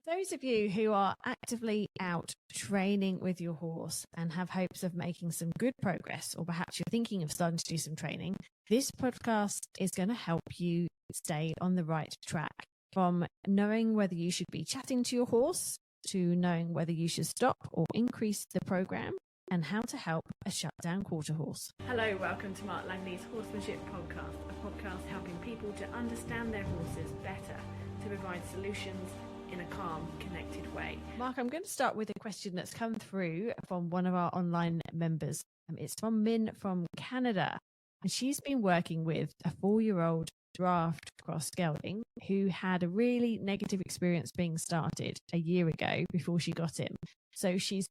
Those of you who are actively out training with your horse and have hopes of making some good progress, or perhaps you're thinking of starting to do some training, this podcast is going to help you stay on the right track, from knowing whether you should be chatting to your horse to knowing whether you should stop or increase the program, and how to help a shutdown quarter horse. Hello, welcome to Mark Langley's Horsemanship Podcast, a podcast helping people to understand their horses better, to provide solutions in a calm, connected way. Mark, I'm going to start with a question that's come through from one of our online members. It's from Min from Canada, and she's been working with a 4-year-old draft cross gelding who had a really negative experience being started a year ago before she got him. So she's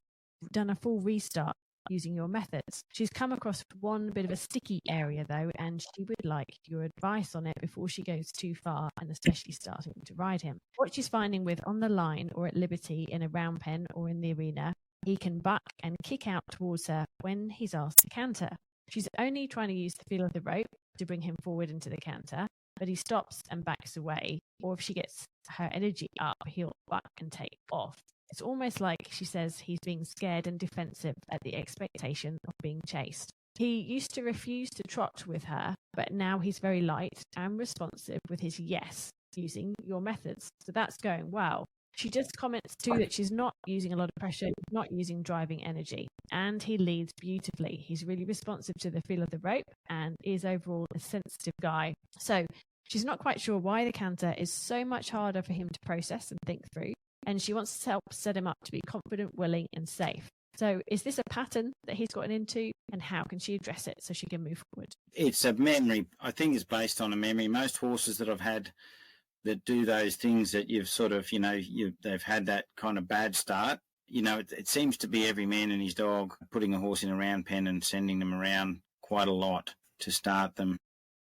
done a full restart using your methods. She's come across one bit of a sticky area though, and she would like your advice on it before she goes too far, and especially starting to ride him. What she's finding with on the line or at liberty in a round pen or in the arena, he can buck and kick out towards her when he's asked to canter. She's only trying to use the feel of the rope to bring him forward into the canter, but he stops and backs away, or if she gets her energy up, he'll buck and take off. It's almost like, she says, he's being scared and defensive at the expectation of being chased. He used to refuse to trot with her, but now he's very light and responsive with his yes, using your methods. So that's going well. She just comments too that she's not using a lot of pressure, not using driving energy, and he leads beautifully. He's really responsive to the feel of the rope and is overall a sensitive guy. So she's not quite sure why the canter is so much harder for him to process and think through, and she wants to help set him up to be confident, willing and safe. So is this a pattern that he's gotten into, and how can she address it so she can move forward? It's a memory. I think it's based on a memory. Most horses that I've had that do those things that you've sort of, they've had that kind of bad start. It seems to be every man and his dog putting a horse in a round pen and sending them around quite a lot to start them.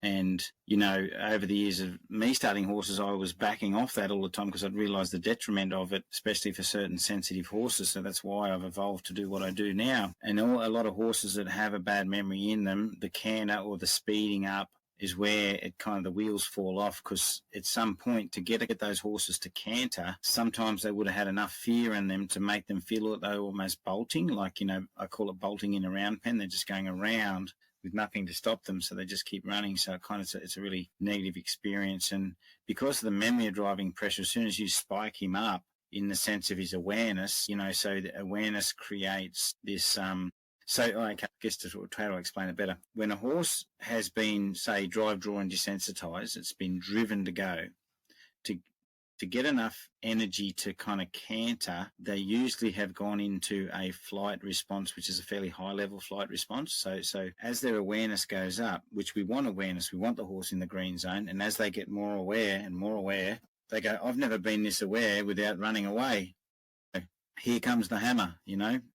And, over the years of me starting horses, I was backing off that all the time because I'd realised the detriment of it, especially for certain sensitive horses. So that's why I've evolved to do what I do now. And a lot of horses that have a bad memory in them, the canter or the speeding up is where it kind of the wheels fall off, because at some point to get those horses to canter, sometimes they would have had enough fear in them to make them feel that they were almost bolting, like, I call it bolting in a round pen. They're just going around with nothing to stop them, so they just keep running. So it's a really negative experience. And because of the memory of driving pressure, as soon as you spike him up in the sense of his awareness, so the awareness creates this. So I guess how to explain it better. When a horse has been, say, drive, draw, and desensitized, it's been driven to go. To get enough energy to kind of canter, they usually have gone into a flight response, which is a fairly high-level flight response. So as their awareness goes up, which we want awareness, we want the horse in the green zone, and as they get more aware, they go, I've never been this aware without running away. Here comes the hammer,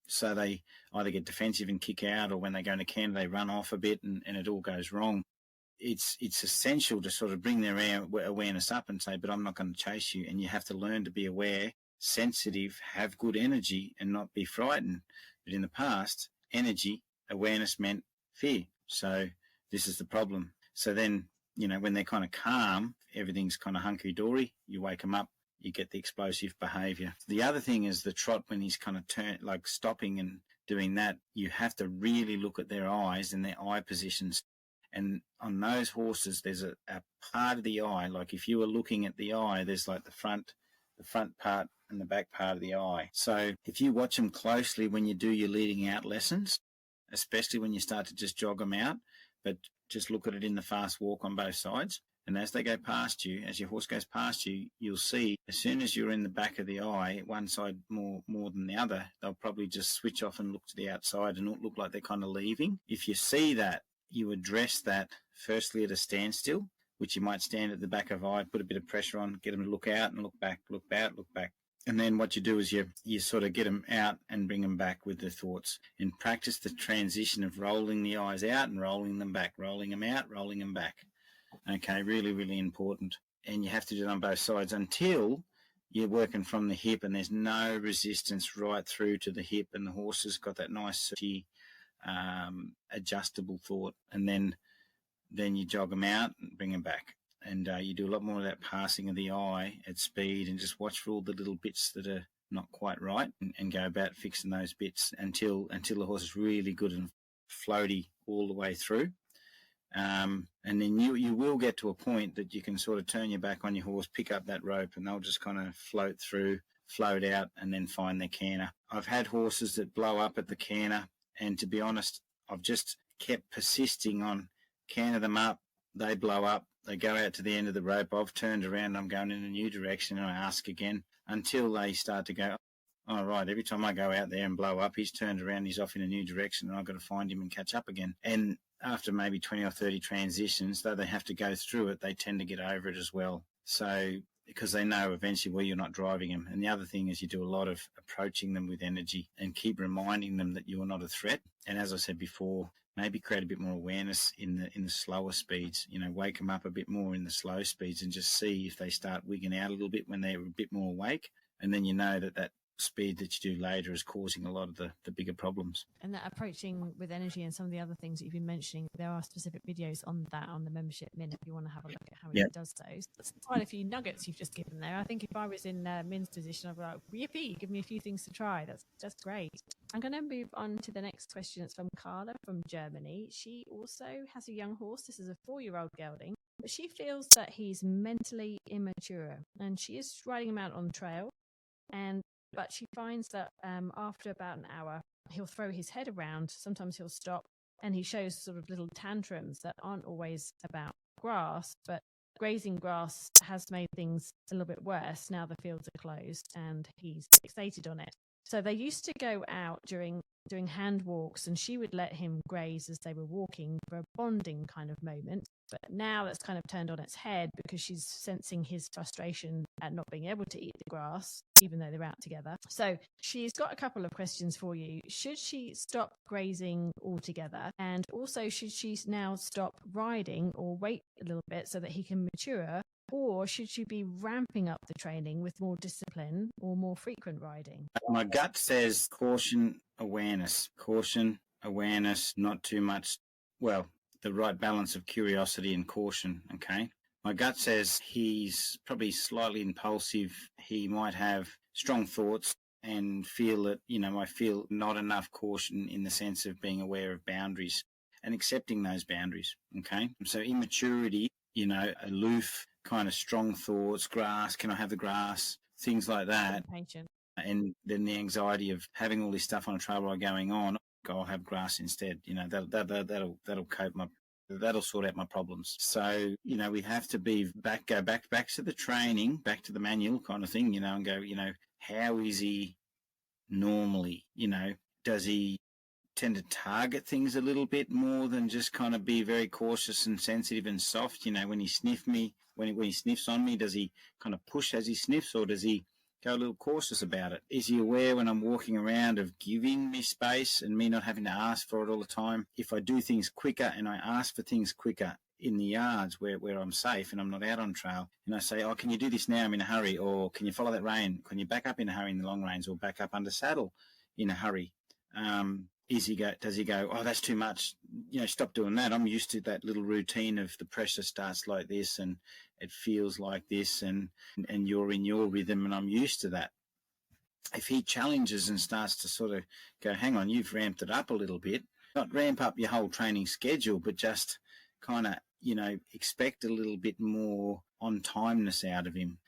So they either get defensive and kick out, or when they go into canter, they run off a bit and it all goes wrong. It's essential to sort of bring their awareness up and say, but I'm not going to chase you. And you have to learn to be aware, sensitive, have good energy and not be frightened. But in the past, awareness meant fear. So this is the problem. So then, when they're kind of calm, everything's kind of hunky-dory. You wake them up, you get the explosive behaviour. The other thing is the trot, when he's kind of stopping and doing that, you have to really look at their eyes and their eye positions. And on those horses, there's a part of the eye, like if you were looking at the eye, there's like the front part and the back part of the eye. So if you watch them closely when you do your leading out lessons, especially when you start to just jog them out, but just look at it in the fast walk on both sides. And as they go past you, as your horse goes past you, you'll see as soon as you're in the back of the eye, one side more than the other, they'll probably just switch off and look to the outside and it'll look like they're kind of leaving. If you see that, you address that firstly at a standstill, which you might stand at the back of the eye, put a bit of pressure on, get them to look out and look back, look back, look back. And then what you do is you sort of get them out and bring them back with the thoughts, and practice the transition of rolling the eyes out and rolling them back, rolling them out, rolling them back. Okay, really, really important. And you have to do it on both sides until you're working from the hip and there's no resistance right through to the hip, and the horse has got that nice adjustable thought, and then you jog them out and bring them back. and you do a lot more of that passing of the eye at speed, and just watch for all the little bits that are not quite right, and go about fixing those bits until the horse is really good and floaty all the way through. And then you will get to a point that you can sort of turn your back on your horse, pick up that rope, and they'll just kind of float through, float out, and then find their canter. I've had horses that blow up at the canter, and to be honest, I've just kept persisting on canter them up. They blow up, they go out to the end of the rope. I've turned around, I'm going in a new direction, and I ask again until they start to go, all right, every time I go out there and blow up, he's turned around, he's off in a new direction, and I've got to find him and catch up again. And after maybe 20 or 30 transitions, though they have to go through it, they tend to get over it as well. So, because they know eventually, well, you're not driving them. And the other thing is you do a lot of approaching them with energy and keep reminding them that you're not a threat. And as I said before, maybe create a bit more awareness in the slower speeds, wake them up a bit more in the slow speeds, and just see if they start wigging out a little bit when they're a bit more awake. And then you know that speed that you do later is causing a lot of the bigger problems. And that approaching with energy and some of the other things that you've been mentioning, there are specific videos on that on the Membership Minute if you want to have a look at how he does those. That's quite a few nuggets you've just given there. I think if I was in Min's position, I'd be like, yippee, give me a few things to try. That's great. I'm going to move on to the next question. It's from Carla from Germany. She also has a young horse. This is a 4-year-old gelding, but she feels that he's mentally immature, and she is riding him out on the trail, but she finds that after about an hour, he'll throw his head around. Sometimes he'll stop, and he shows sort of little tantrums that aren't always about grass, but grazing grass has made things a little bit worse. Now the fields are closed, and he's fixated on it. So they used to go out doing hand walks, and she would let him graze as they were walking for a bonding kind of moment. But now that's kind of turned on its head because she's sensing his frustration at not being able to eat the grass, even though they're out together. So she's got a couple of questions for you. Should she stop grazing altogether? And also, should she now stop riding or wait a little bit so that he can mature? Or should she be ramping up the training with more discipline or more frequent riding? My gut says caution, awareness, not too much. Well, the right balance of curiosity and caution, okay? My gut says he's probably slightly impulsive. He might have strong thoughts and feel that, I feel not enough caution in the sense of being aware of boundaries and accepting those boundaries, okay? So immaturity, aloof, kind of strong thoughts, grass, can I have the grass, things like that. Patient. And then the anxiety of having all this stuff on a trail ride going on, I'll have grass instead. That'll cope that'll sort out my problems. So, we have to go back to the training, back to the manual kind of thing, and go, how is he normally? Does he tend to target things a little bit more than just kind of be very cautious and sensitive and soft? When he when he sniffs on me, does he kind of push as he sniffs, or does he go a little cautious about it? Is he aware when I'm walking around of giving me space and me not having to ask for it all the time? If I do things quicker and I ask for things quicker in the yards where I'm safe and I'm not out on trail, and I say, oh, can you do this now? I'm in a hurry. Or can you follow that rein? Can you back up in a hurry in the long reins, or back up under saddle in a hurry? Does he go, oh, that's too much, stop doing that. I'm used to that little routine of the pressure starts like this and it feels like this, and you're in your rhythm, and I'm used to that. If he challenges and starts to sort of go, hang on, you've ramped it up a little bit, not ramp up your whole training schedule, but just kind of, expect a little bit more on timeness out of him,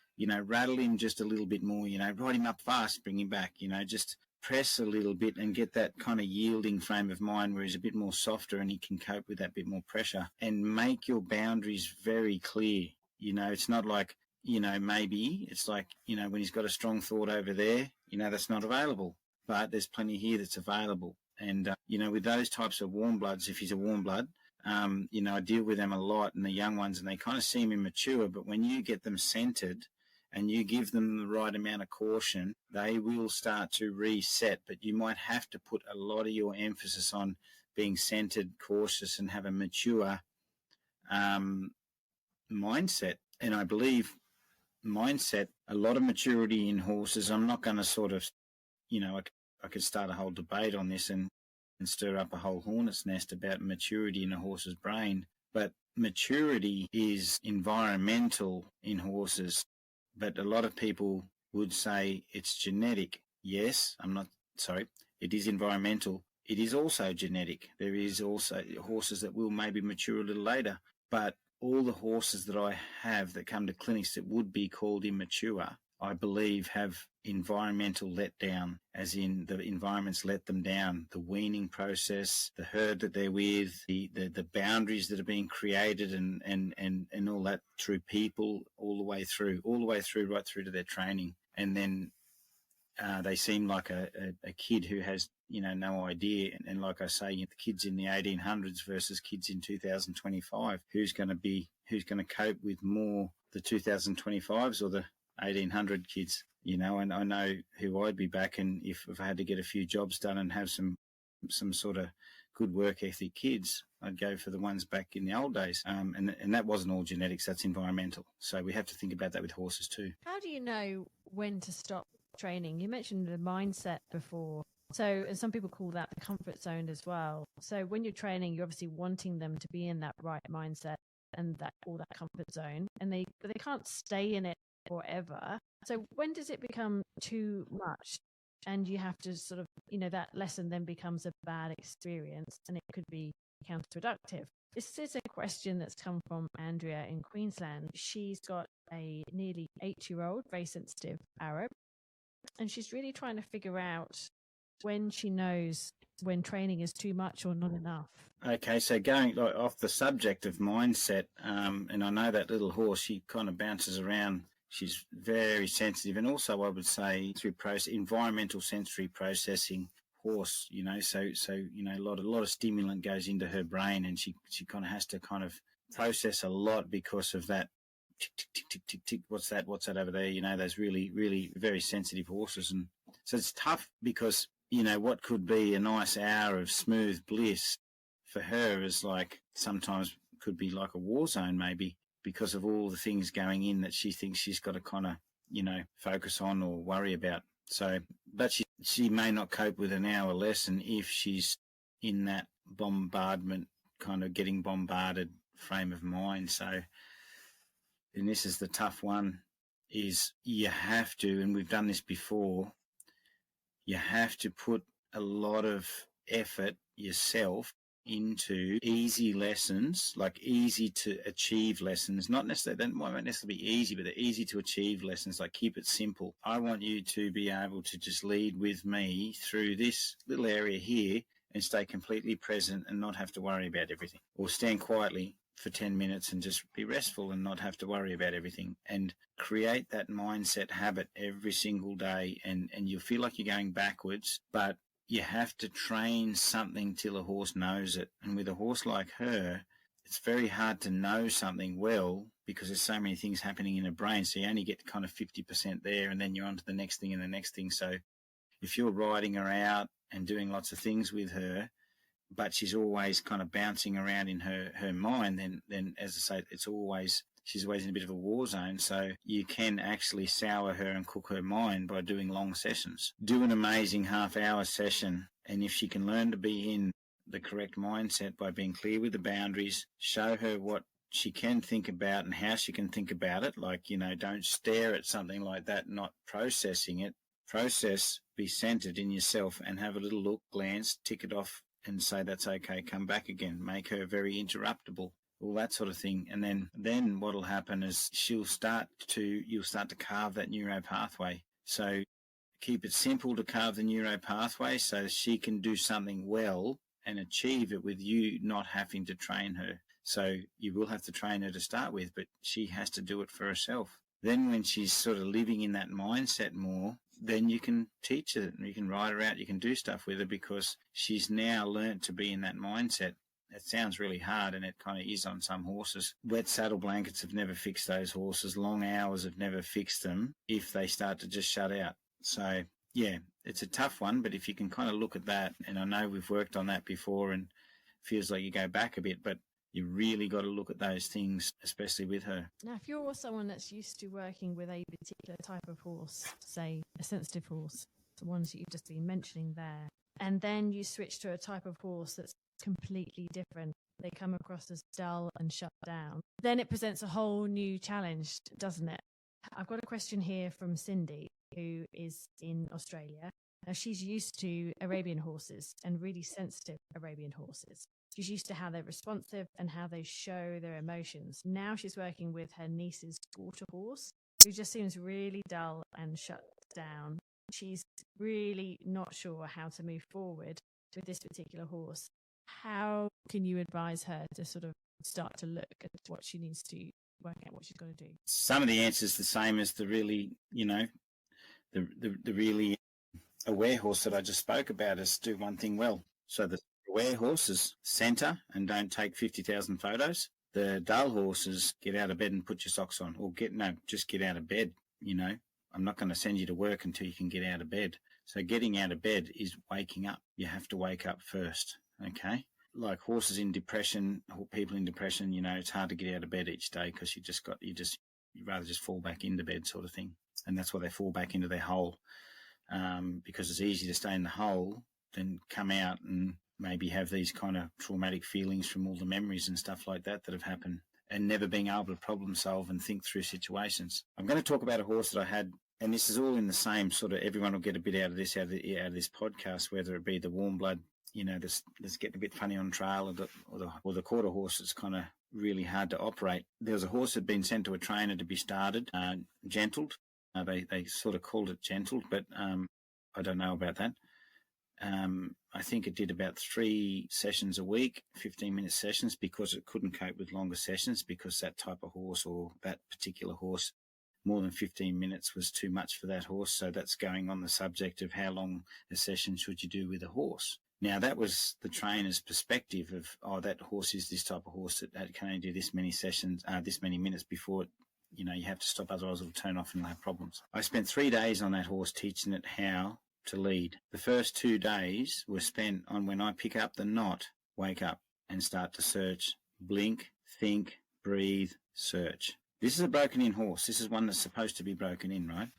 rattle him just a little bit more, ride him up fast, bring him back, just press a little bit and get that kind of yielding frame of mind where he's a bit more softer and he can cope with that bit more pressure, and make your boundaries very clear. It's not like, maybe it's like, when he's got a strong thought over there, that's not available, but there's plenty here that's available. And, with those types of warm bloods, if he's a warm blood, I deal with them a lot, and the young ones, and they kind of seem immature, but when you get them centered and you give them the right amount of caution, they will start to reset. But you might have to put a lot of your emphasis on being centered, cautious, and have a mature mindset. And I believe mindset, a lot of maturity in horses. I'm not going to sort of, I could start a whole debate on this and stir up a whole hornet's nest about maturity in a horse's brain. But maturity is environmental in horses. But a lot of people would say it's genetic. Yes, it is environmental. It is also genetic. There is also horses that will maybe mature a little later. But all the horses that I have that come to clinics that would be called immature, I believe have environmental letdown, as in the environments let them down, the weaning process, the herd that they're with, the boundaries that are being created and all that through people all the way through right through to their training. And then they seem like a kid who has, no idea. And like I say, the kids in the 1800s versus kids in 2025, who's going to cope with more, the 2025s or the 1800 kids? And I know who I'd be backing if I had to get a few jobs done and have some sort of good work ethic kids. I'd go for the ones back in the old days. And that wasn't all genetics, that's environmental. So we have to think about that with horses too. How do you know when to stop training? You mentioned the mindset before. So, and some people call that the comfort zone as well. So when you're training, you're obviously wanting them to be in that right mindset and that comfort zone, and they can't stay in it forever. So when does it become too much and you have to sort of, that lesson then becomes a bad experience and it could be counterproductive? This is a question that's come from Andrea in Queensland. She's got a nearly 8-year-old, very sensitive Arab, and she's really trying to figure out when she knows when training is too much or not enough. Okay, so going off the subject of mindset, and I know that little horse, she kind of bounces around. She's very sensitive, and also I would say through environmental sensory processing horse, so a lot of stimulant goes into her brain, and she kind of has to kind of process a lot because of that. Tick, tick, tick, tick, tick, tick. What's that over there? Those really, really very sensitive horses. And so it's tough because, what could be a nice hour of smooth bliss for her is like sometimes could be like a war zone maybe because of all the things going in that she thinks she's got to kind of, focus on or worry about. So, but she may not cope with an hour lesson if she's in that bombardment, kind of getting bombarded frame of mind. So, and this is the tough one, is you have to, and we've done this before, you have to put a lot of effort yourself into easy lessons, like easy to achieve lessons. Not necessarily, they won't necessarily be easy, but they're easy to achieve lessons, like keep it simple. I want you to be able to just lead with me through this little area here and stay completely present and not have to worry about everything, or stand quietly for 10 minutes and just be restful and not have to worry about everything, and create that mindset habit every single day. And you'll feel like you're going backwards, but you have to train something till a horse knows it. And with a horse like her, it's very hard to know something well because there's so many things happening in her brain. So you only get kind of 50% there, and then you're on to the next thing and the next thing. So if you're riding her out and doing lots of things with her, but she's always kind of bouncing around in her mind, then as I say, she's always in a bit of a war zone. So you can actually sour her and cook her mind by doing long sessions. Do an amazing half-hour session, and if she can learn to be in the correct mindset by being clear with the boundaries, show her what she can think about and how she can think about it. Like, don't stare at something like that, not processing it. Process, be centered in yourself and have a little look, glance, tick it off, and say that's okay, come back again. Make her very interruptible, all that sort of thing. And then what'll happen is you'll start to carve that neuro pathway. So keep it simple to carve the neuro pathway so she can do something well and achieve it with you not having to train her. So you will have to train her to start with, but she has to do it for herself. Then when she's sort of living in that mindset more, then you can teach her and you can ride her out, you can do stuff with her because she's now learnt to be in that mindset. It sounds really hard, and it kind of is on some horses. Wet saddle blankets have never fixed those horses. Long hours have never fixed them if they start to just shut out. So, yeah, it's a tough one, but if you can kind of look at that, and I know we've worked on that before and it feels like you go back a bit, but you really got to look at those things, especially with her. Now, if you're someone that's used to working with a particular type of horse, say a sensitive horse, the ones that you've just been mentioning there, and then you switch to a type of horse that's completely different, they come across as dull and shut down, then it presents a whole new challenge, doesn't it? I've got a question here from Cindy, who is in Australia. Now, she's used to Arabian horses and really sensitive Arabian horses. She's used to how they're responsive and how they show their emotions. Now she's working with her niece's quarter horse, who just seems really dull and shut down. She's really not sure how to move forward with this particular horse. How can you advise her to sort of start to look at what she needs to work out what she's going to do? Some of the answers the same as the really, the really aware horse that I just spoke about is do one thing well. So the aware horses centre and don't take 50,000 photos. The dull horses get out of bed and put your socks on, or just get out of bed. I'm not going to send you to work until you can get out of bed. So getting out of bed is waking up. You have to wake up first, okay? Like horses in depression, or people in depression, it's hard to get out of bed each day because you'd rather just fall back into bed sort of thing. And that's why they fall back into their hole, because it's easy to stay in the hole than come out and maybe have these kind of traumatic feelings from all the memories and stuff like that have happened, and never being able to problem solve and think through situations. I'm going to talk about a horse that I had, and this is all in the same sort of, everyone will get a bit out of this podcast, whether it be the warm blood, that's getting a bit funny on trail, or the quarter horse that's kind of really hard to operate. There was a horse that had been sent to a trainer to be started, gentled. They sort of called it gentled, but I don't know about that. I think it did about 3 sessions a week, 15-minute sessions, because it couldn't cope with longer sessions, because that type of horse, or that particular horse, more than 15 minutes was too much for that horse. So that's going on the subject of how long a session should you do with a horse. Now, that was the trainer's perspective of, that horse is this type of horse that can only do this many sessions, this many minutes before it, you have to stop, otherwise it'll turn off and it'll have problems. I spent 3 days on that horse teaching it how to lead. The first 2 days were spent on when I pick up the knot, wake up and start to search, blink, think, breathe, search. This is a broken in horse. This is one that's supposed to be broken in, right?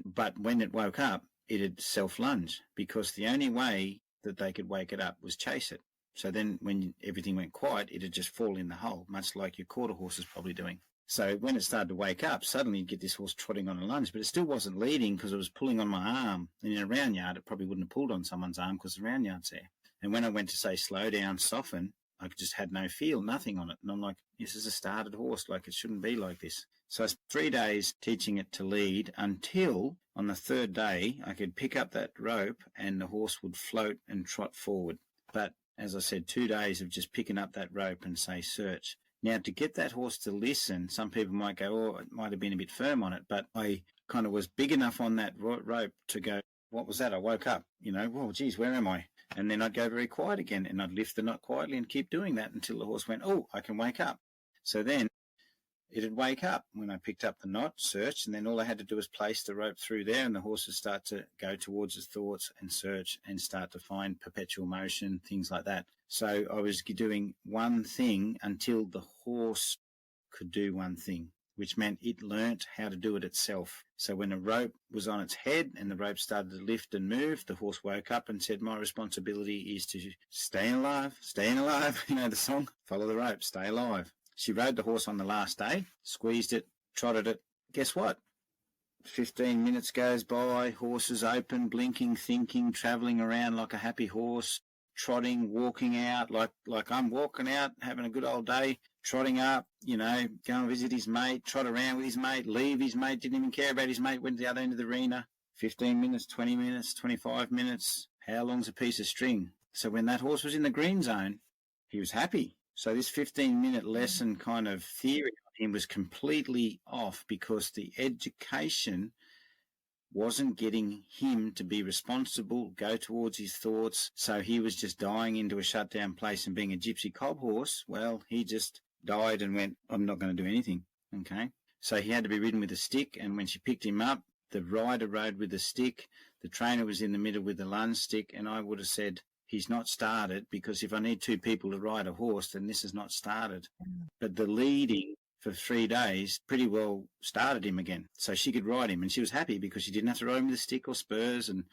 But when it woke up, it'd self-lunge, because the only way that they could wake it up was chase it. So then when everything went quiet, it'd just fall in the hole, much like your quarter horse is probably doing. So when it started to wake up, suddenly you'd get this horse trotting on a lunge, but it still wasn't leading because it was pulling on my arm. And in a round yard, it probably wouldn't have pulled on someone's arm because the round yard's there. And when I went to say slow down, soften, I just had no feel, nothing on it. And I'm like, this is a started horse, like it shouldn't be like this. So I spent 3 days teaching it to lead, until on the 3rd day I could pick up that rope and the horse would float and trot forward. But as I said, 2 days of just picking up that rope and say search. Now, to get that horse to listen, some people might go, oh, it might have been a bit firm on it, but I kind of was big enough on that rope to go, what was that? I woke up, well, geez, where am I? And then I'd go very quiet again, and I'd lift the knot quietly and keep doing that until the horse went, oh, I can wake up. So then it'd wake up when I picked up the knot, search, and then all I had to do was place the rope through there, and the horse would start to go towards its thoughts and search and start to find perpetual motion, things like that. So I was doing one thing until the horse could do one thing, which meant it learnt how to do it itself. So when the rope was on its head and the rope started to lift and move, the horse woke up and said, my responsibility is to stay alive, the song, follow the rope, stay alive. She rode the horse on the last day, squeezed it, trotted it. Guess what? 15 minutes goes by, horse is open, blinking, thinking, travelling around like a happy horse, trotting, walking out like I'm walking out, having a good old day, trotting up, go and visit his mate, trot around with his mate, leave his mate, didn't even care about his mate, went to the other end of the arena. 15 minutes, 20 minutes, 25 minutes. How long's a piece of string? So when that horse was in the green zone, he was happy. So this 15-minute lesson kind of theory on him was completely off, because the education wasn't getting him to be responsible, go towards his thoughts. So he was just dying into a shutdown place and being a gypsy cob horse. Well, he just died and went, I'm not going to do anything. Okay. So he had to be ridden with a stick. And when she picked him up, the rider rode with the stick. The trainer was in the middle with the lunge stick. And I would have said, he's not started, because if I need 2 people to ride a horse, then this is not started. But the leading for 3 days pretty well started him again. So she could ride him, and she was happy because she didn't have to ride him with a stick or spurs. And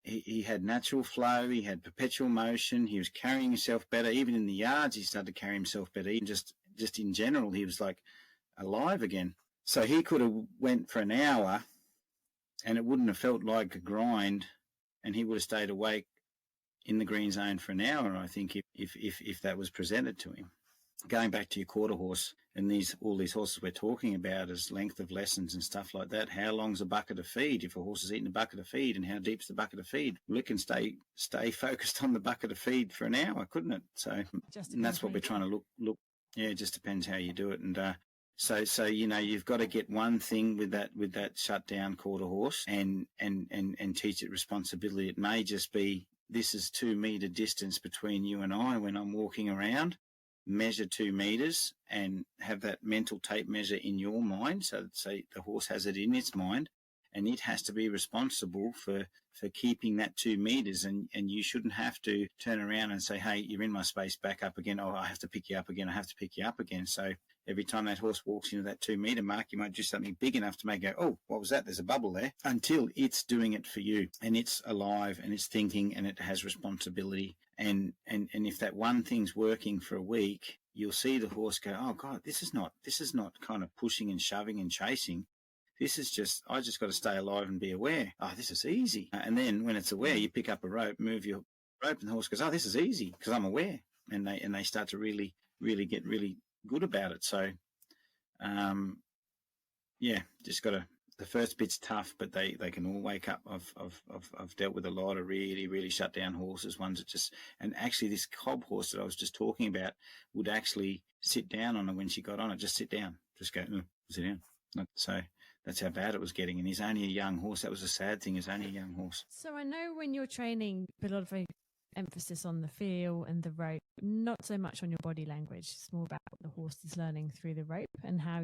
he had natural flow, he had perpetual motion, he was carrying himself better. Even in the yards, he started to carry himself better. Even just in general, he was like alive again. So he could have went for an hour and it wouldn't have felt like a grind, and he would have stayed awake in the green zone for an hour, I think, if that was presented to him. Going back to your quarter horse and all these horses we're talking about as length of lessons and stuff like that, how long's a bucket of feed? If a horse is eating a bucket of feed, and how deep's the bucket of feed? Well, it can stay focused on the bucket of feed for an hour, couldn't it? So, and that's what we're trying to look. Yeah, it just depends how you do it. And so you've got to get one thing with that shut down quarter horse and teach it responsibility. It may just be, this is 2 meter distance between you and I when I'm walking around. Measure 2 meters and have that mental tape measure in your mind. So the horse has it in its mind, and it has to be responsible for keeping that 2 meters. And you shouldn't have to turn around and say, hey, you're in my space, back up again. Oh, I have to pick you up again. I have to pick you up again. So every time that horse walks into that 2 meter mark, you might do something big enough to make it go, oh, what was that? There's a bubble there, until it's doing it for you and it's alive and it's thinking and it has responsibility. And if that one thing's working for a week, you'll see the horse go, oh God, this is not kind of pushing and shoving and chasing. This is just, I just got to stay alive and be aware. Oh, this is easy. And then when it's aware, you pick up a rope, move your rope, and the horse goes, oh, this is easy because I'm aware. And they start to really, really get really good about it. So, just got to, the first bit's tough, but they can all wake up. I've dealt with a lot of really, really shut down horses, ones that just, and actually this cob horse that I was just talking about would actually sit down on her when she got on it, just sit down, just go, sit down. So that's how bad it was getting. And he's only a young horse. That was the sad thing, he's only a young horse. So I know when you're training, put a lot of emphasis on the feel and the rope, not so much on your body language. It's more about what the horse is learning through the rope and how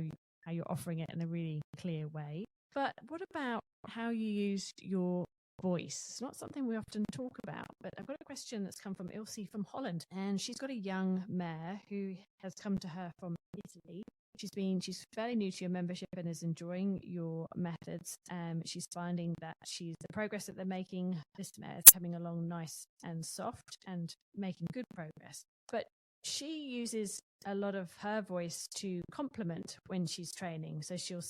you're offering it in a really clear way. But what about how you use your voice? It's not something we often talk about, but I've got a question that's come from Ilse from Holland, and she's got a young mare who has come to her from Italy. She's fairly new to your membership and is enjoying your methods. She's finding that the progress that they're making, this mare is coming along nice and soft and making good progress. But she uses a lot of her voice to compliment when she's training. So she'll say,